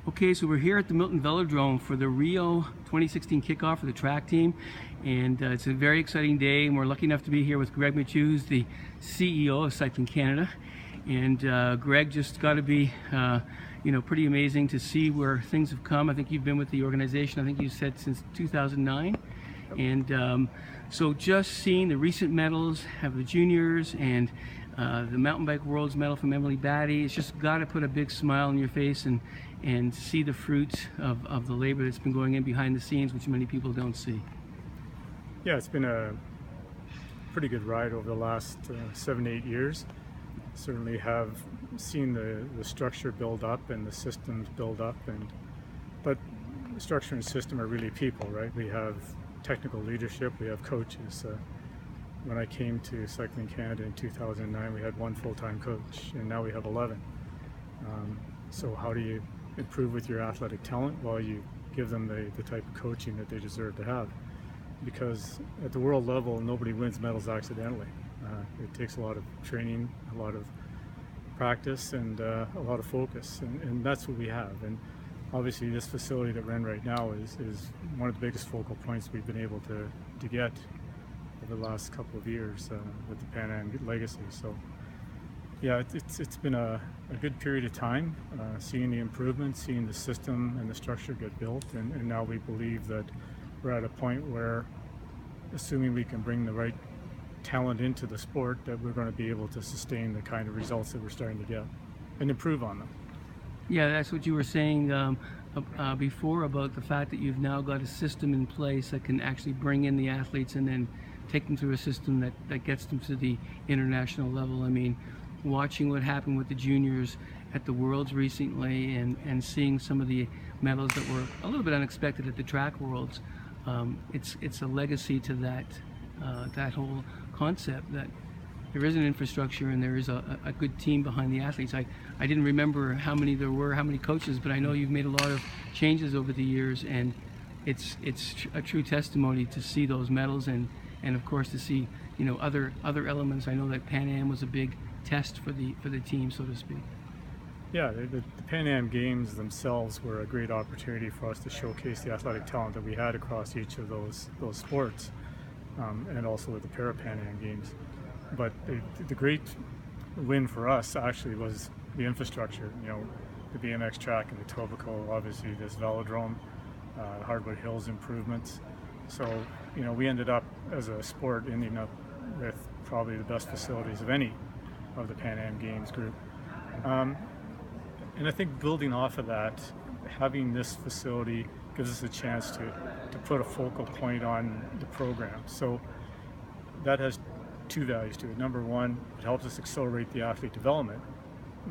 Okay, so we're here at the Milton Velodrome for the Rio 2016 kickoff for the track team, and it's a very exciting day, and we're lucky enough to be here with Greg Mathieu, who's the CEO of Cycling Canada. And Greg, just got to be pretty amazing to see where things have come. I think you've been with the organization, I think you said, since 2009. And so just seeing the recent medals, have the juniors, and the mountain bike world's medal from Emily Batty, it's just got to put a big smile on your face and see the fruits of the labor that's been going in behind the scenes, which many people don't see. Yeah, it's been a pretty good ride over the last 7-8 years. Certainly have seen the structure build up and the systems build up, but the structure and system are really people, right? We have technical leadership, we have coaches. When I came to Cycling Canada in 2009, we had one full-time coach, and now we have 11. So how do you improve with your athletic talent? Well, you give them the type of coaching that they deserve to have, because at the world level, nobody wins medals accidentally. It takes a lot of training, a lot of practice, and a lot of focus, and that's what we have. And obviously this facility that we're in right now is one of the biggest focal points we've been able to get over the last couple of years with the Pan Am legacy. So yeah, it's been a good period of time, seeing the improvements, seeing the system and the structure get built, and now we believe that we're at a point where, assuming we can bring the right talent into the sport, that we're going to be able to sustain the kind of results that we're starting to get and improve on them. Yeah, that's what you were saying before about the fact that you've now got a system in place that can actually bring in the athletes and then take them through a system that gets them to the international level. I mean, watching what happened with the juniors at the Worlds recently and seeing some of the medals that were a little bit unexpected at the track Worlds, it's a legacy to that whole concept that there is an infrastructure and there is a good team behind the athletes. I didn't remember how many there were, how many coaches, but I know you've made a lot of changes over the years, and it's a true testimony to see those medals and of course to see other elements. I know that Pan Am was a big test for the team, so to speak. Yeah, the Pan Am Games themselves were a great opportunity for us to showcase the athletic talent that we had across each of those sports, and also with the Para-Pan Am Games. But the great win for us actually was the infrastructure. The BMX track in Etobicoke, obviously this velodrome, Hardwood Hills improvements. So we ended up as a sport ending up with probably the best facilities of any of the Pan Am Games group. And I think building off of that, having this facility gives us a chance to put a focal point on the program. So that has two values to it. Number one, it helps us accelerate the athlete development,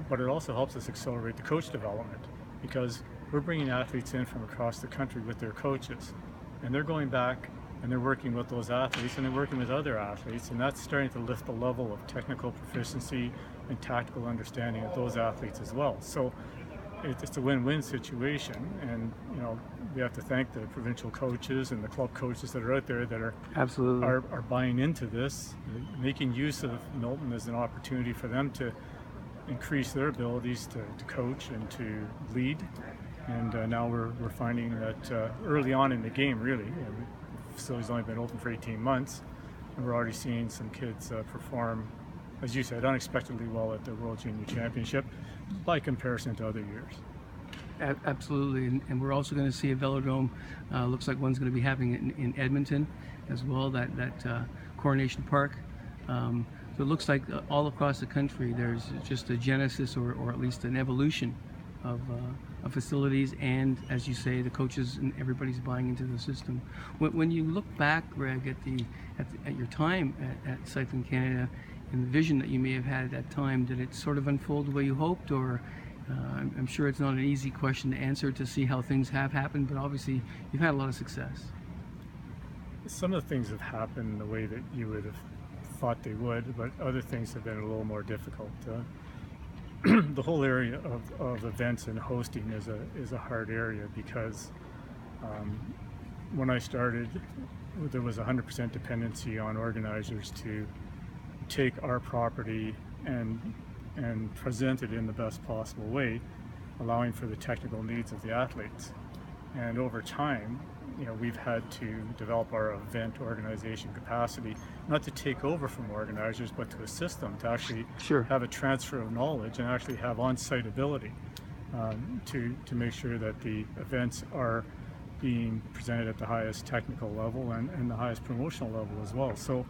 but it also helps us accelerate the coach development, because we're bringing athletes in from across the country with their coaches, and they're going back and they're working with those athletes and they're working with other athletes, and that's starting to lift the level of technical proficiency and tactical understanding of those athletes as well. So it's a win-win situation, and we have to thank the provincial coaches and the club coaches that are out there that are absolutely are buying into this, making use of Milton as an opportunity for them to increase their abilities to coach and to lead. And now we're finding that early on in the game, really, the facility's only been open for 18 months, and we're already seeing some kids perform, as you said, unexpectedly well at the World Junior Championship by comparison to other years. Absolutely, and we're also going to see a velodrome. Looks like one's going to be happening in Edmonton as well, that Coronation Park. So it looks like all across the country there's just a genesis or at least an evolution of facilities, and as you say, the coaches and everybody's buying into the system. When you look back, Greg, at your time at Cycling Canada and the vision that you may have had at that time, did it sort of unfold the way you hoped, or I'm sure it's not an easy question to answer to see how things have happened, but obviously you've had a lot of success. Some of the things have happened the way that you would have thought they would, but other things have been a little more difficult. The whole area of events and hosting is a hard area, because when I started, there was 100% dependency on organizers to take our property and present it in the best possible way, allowing for the technical needs of the athletes. And over time, we've had to develop our event organization capacity, not to take over from organizers, but to assist them to actually Sure. have a transfer of knowledge and actually have on-site ability to make sure that the events are being presented at the highest technical level and the highest promotional level as well. So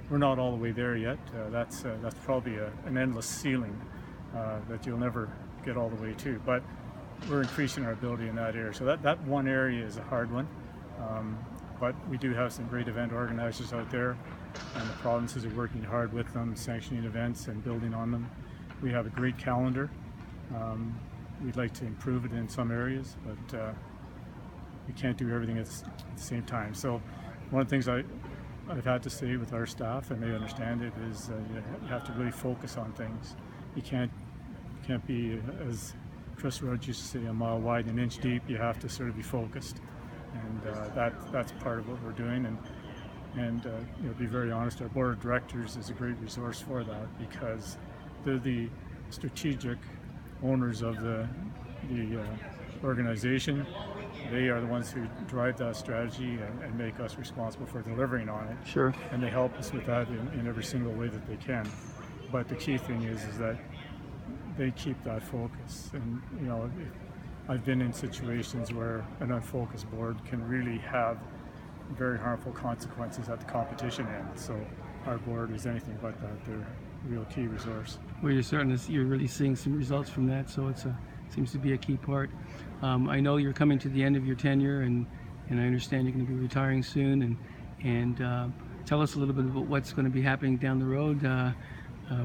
we're not all the way there yet. That's probably an endless ceiling that you'll never get all the way to. But we're increasing our ability in that area. So that one area is a hard one. But we do have some great event organizers out there, and the provinces are working hard with them, sanctioning events and building on them. We have a great calendar. We'd like to improve it in some areas, but we can't do everything at the same time. So one of the things I've had to say with our staff, and they understand it, is you have to really focus on things. You can't be, as Chris Rhodes used to say, a mile wide and an inch deep. You have to sort of be focused, and that's part of what we're doing. And be very honest, our board of directors is a great resource for that, because they're the strategic owners of the organization. They are the ones who drive that strategy and make us responsible for delivering on it. Sure. And they help us with that in every single way that they can. But the key thing is that they keep that focus. And I've been in situations where an unfocused board can really have very harmful consequences at the competition end. So our board is anything but that. They're a real key resource. Well, you're really seeing some results from that, so seems to be a key part. I know you're coming to the end of your tenure, and I understand you're going to be retiring soon. And tell us a little bit about what's going to be happening down the road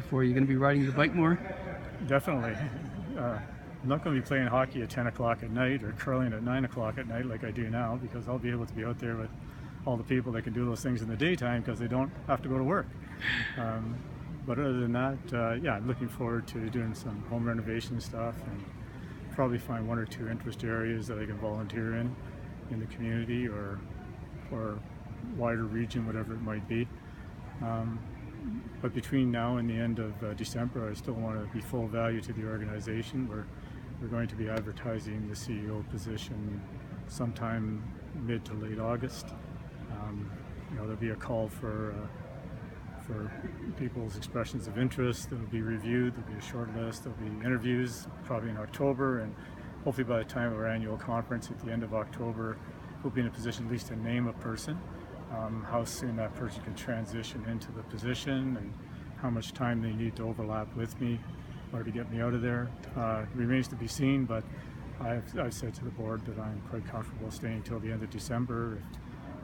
for you. Going to be riding the bike more? Definitely. I'm not going to be playing hockey at 10 o'clock at night or curling at 9 o'clock at night like I do now, because I'll be able to be out there with all the people that can do those things in the daytime because they don't have to go to work. But other than that, I'm looking forward to doing some home renovation stuff and probably find one or two interest areas that I can volunteer in the community or wider region, whatever it might be. But between now and the end of December, I still want to be full value to the organization. We're going to be advertising the CEO position sometime mid to late August. There'll be a call for people's expressions of interest. That'll be reviewed. There'll be a short list. There'll be interviews probably in October, and hopefully by the time of our annual conference at the end of October, we'll be in a position at least to name a person, how soon that person can transition into the position, and how much time they need to overlap with me or to get me out of there. Remains to be seen, but I've said to the board that I'm quite comfortable staying until the end of December.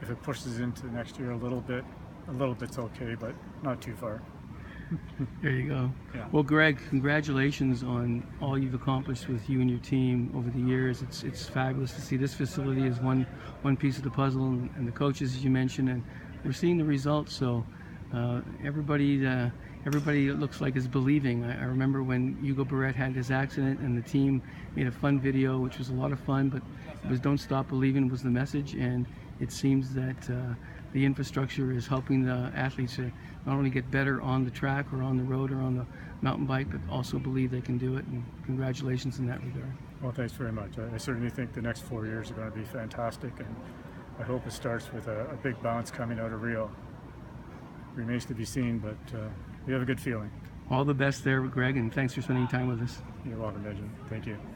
If it pushes into next year a little bit's okay, but not too far. There you go. Yeah. Well, Greg, congratulations on all you've accomplished with you and your team over the years. It's fabulous to see. This facility is one piece of the puzzle, and the coaches, as you mentioned, and we're seeing the results. So everybody it looks like is believing. I remember when Hugo Barrett had his accident, and the team made a fun video, which was a lot of fun, but it was "Don't Stop Believing" was the message, and it seems that the infrastructure is helping the athletes to not only get better on the track or on the road or on the mountain bike, but also believe they can do it. And congratulations in that regard. Well, thanks very much. I certainly think the next 4 years are going to be fantastic, and I hope it starts with a big bounce coming out of Rio. Remains to be seen, but we have a good feeling. All the best there, Greg, and thanks for spending time with us. You're welcome, Benjamin. Thank you.